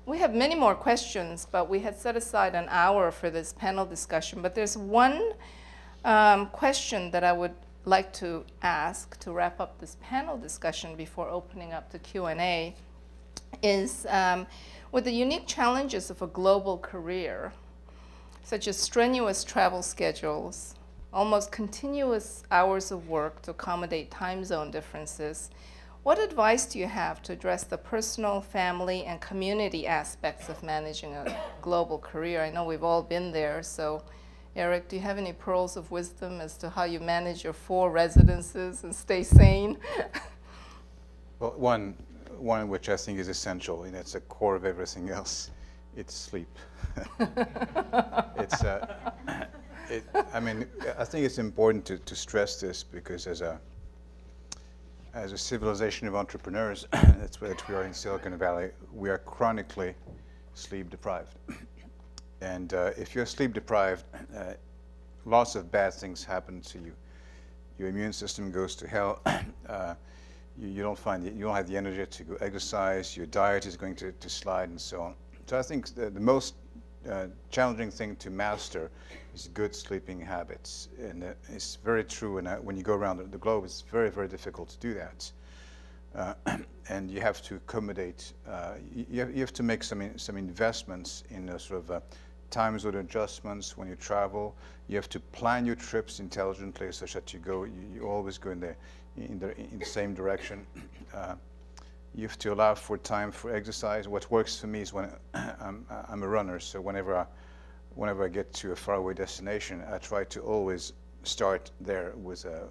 we have many more questions, but we had set aside an hour for this panel discussion. But there's one question that I would like to ask to wrap up this panel discussion before opening up to Q&A is, with the unique challenges of a global career, such as strenuous travel schedules, almost continuous hours of work to accommodate time zone differences, what advice do you have to address the personal, family, and community aspects of managing a global career? I know we've all been there, so Eric, do you have any pearls of wisdom as to how you manage your 4 residences and stay sane? Well, one which I think is essential, and it's a core of everything else, it's sleep. I mean, I think it's important to stress this because as a civilization of entrepreneurs, that's what we are in Silicon Valley, we are chronically sleep deprived. And if you're sleep deprived, lots of bad things happen to you. Your immune system goes to hell. You don't have the energy to go exercise. Your diet is going to slide, and so on. So I think the most challenging thing to master is good sleeping habits, and it's very true. And when you go around the globe, it's very, very difficult to do that. And you have to accommodate. You have to make some investments in a sort of time zone adjustments when you travel. You have to plan your trips intelligently, such that you always go in the same direction. You have to allow for time for exercise. What works for me is when I'm a runner, so whenever I get to a faraway destination, I try to always start there with a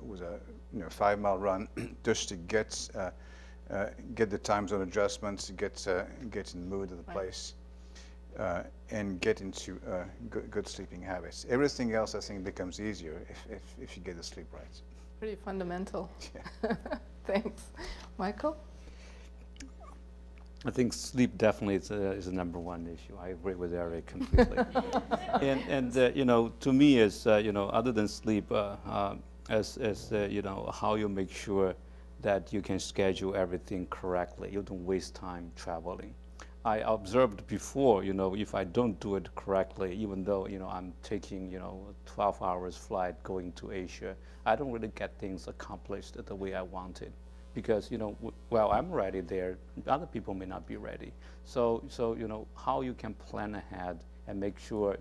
5-mile run, just to get the time zone adjustments, get in the mood of the place, and get into good sleeping habits. Everything else, I think, becomes easier if you get the sleep right. Pretty fundamental. Yeah. Thanks. Michael? I think sleep definitely is a number one issue. I agree with Eric completely. and to me, is other than sleep, as how you make sure that you can schedule everything correctly. You don't waste time traveling. I observed before, if I don't do it correctly, even though I'm taking 12 hours flight going to Asia, I don't really get things accomplished the way I wanted. Because well, I'm ready there, other people may not be ready. So how you can plan ahead and make sure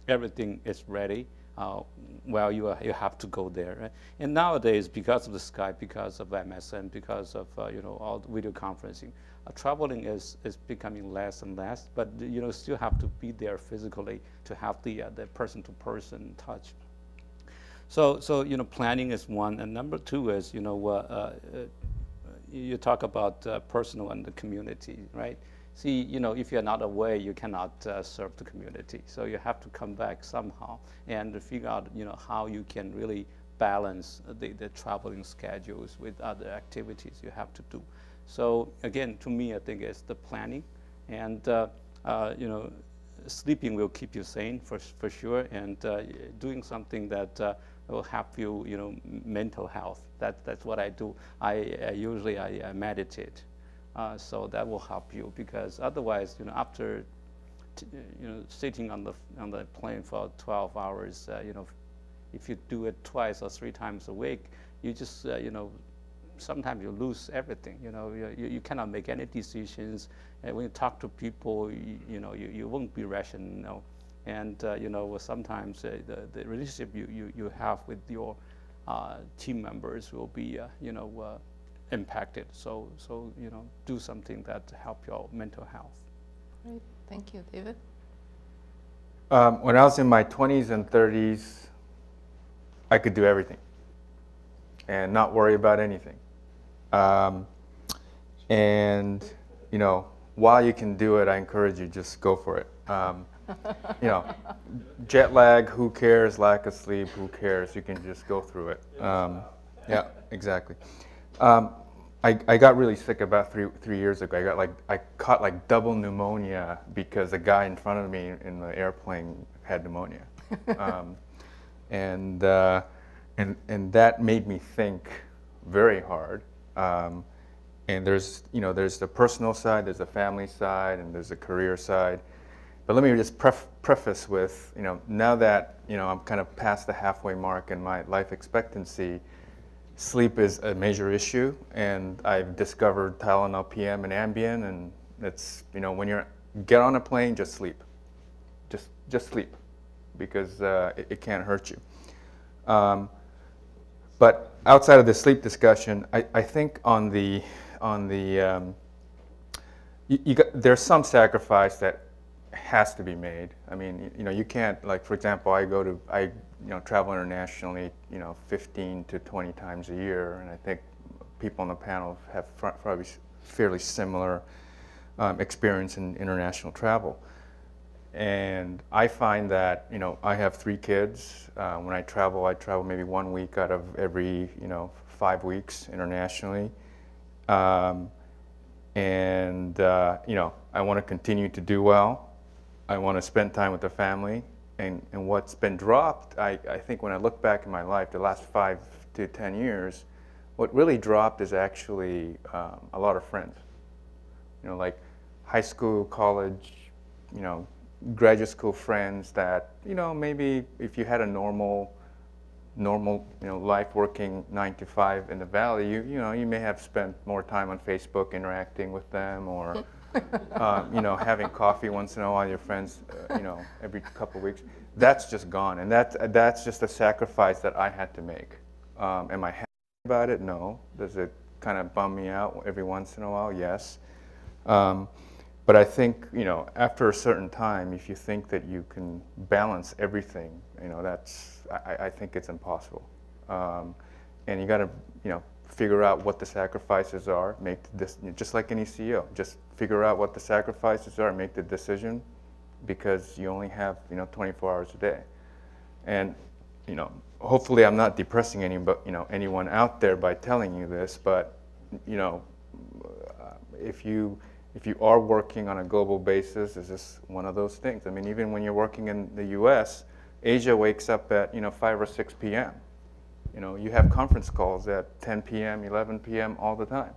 everything is ready. Well, you have to go there. Right? And nowadays, because of the Skype, because of MSN, because of all the video conferencing, traveling is becoming less and less. But still have to be there physically to have the person-to-person touch. So planning is one, and number two is you talk about personal and the community, right? See, if you're not away, you cannot serve the community. So you have to come back somehow and figure out how you can really balance the traveling schedules with other activities you have to do. So again, to me, I think it's the planning, and sleeping will keep you sane for sure, and doing something that will help you, mental health. That's what I do. I usually meditate, so that will help you, because otherwise, after sitting on the plane for 12 hours, if you do it twice or 3 times a week, you just sometimes you lose everything. You cannot make any decisions. And when you talk to people, you won't be rational. And sometimes the relationship you have with your team members will be impacted. So do something that help your mental health. Great, thank you, David. When I was in my 20s and 30s, I could do everything and not worry about anything. And while you can do it, I encourage you, just go for it. Jet lag, who cares? Lack of sleep, who cares? You can just go through it. Yeah, exactly. I got really sick about three years ago. I caught like double pneumonia because a guy in front of me in the airplane had pneumonia, and that made me think very hard. And there's, you know, there's the personal side, there's the family side, and there's the career side. But let me just preface with, you know, now that, you know, I'm kind of past the halfway mark in my life expectancy, sleep is a major issue, and I've discovered Tylenol PM and Ambien, and it's, you know, when you get on a plane, just sleep. Just sleep, because it can't hurt you. But outside of the sleep discussion, I think on the there's some sacrifice that has to be made. I mean, you know, you can't, like, for example, I travel internationally, you know, 15 to 20 times a year, and I think people on the panel have probably fairly similar experience in international travel. And I find that, you know, I have 3 kids. When I travel maybe 1 week out of every, you know, 5 weeks internationally. You know, I want to continue to do well. I want to spend time with the family. And what's been dropped, I think when I look back in my life, the last 5 to 10 years, what really dropped is actually a lot of friends. You know, like high school, college, you know, graduate school friends that, you know, maybe if you had a normal, you know, life working 9 to 5 in the Valley, you know, you may have spent more time on Facebook interacting with them, or, you know, having coffee once in a while with your friends, you know, every couple of weeks. That's just gone, and that's just a sacrifice that I had to make. Am I happy about it? No. Does it kind of bum me out every once in a while? Yes. But I think, you know, after a certain time, if you think that you can balance everything, you know, I think it's impossible. And you got to, you know, figure out what the sacrifices are, make this, just like any CEO, just figure out what the sacrifices are, make the decision, because you only have, you know, 24 hours a day. And, you know, hopefully I'm not depressing anyone out there by telling you this, but, you know, if you are working on a global basis, is this one of those things? I mean, even when you're working in the U.S., Asia wakes up at, you know, 5 or 6 p.m. You know, you have conference calls at 10 p.m., 11 p.m. all the time.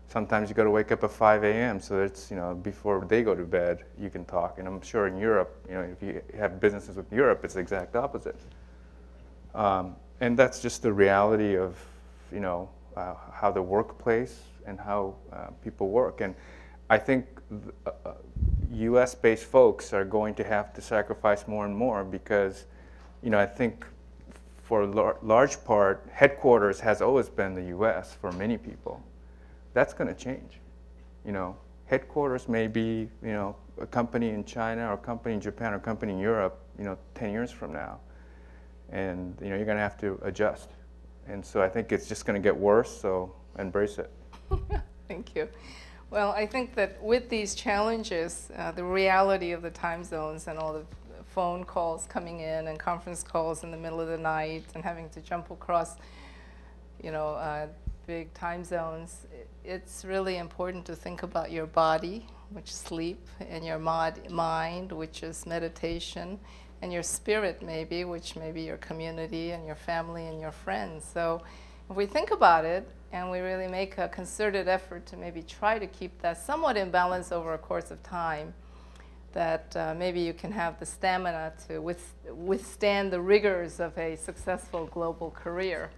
Sometimes you got to wake up at 5 a.m. so it's, you know, before they go to bed, you can talk. And I'm sure in Europe, you know, if you have businesses with Europe, it's the exact opposite. And that's just the reality of, you know, how the workplace and how people work. And I think U.S.-based folks are going to have to sacrifice more and more because, you know, I think for a large part, headquarters has always been the U.S. for many people. That's going to change. You know, headquarters may be, you know, a company in China or a company in Japan or a company in Europe, you know, 10 years from now. And, you know, you're going to have to adjust. And so I think it's just going to get worse, so embrace it. Thank you. Well, I think that with these challenges, the reality of the time zones and all the phone calls coming in and conference calls in the middle of the night and having to jump across, you know, big time zones, it's really important to think about your body, which is sleep, and your mind, which is meditation, and your spirit maybe, which may be your community and your family and your friends. So if we think about it and we really make a concerted effort to maybe try to keep that somewhat in balance over a course of time, that maybe you can have the stamina to withstand the rigors of a successful global career.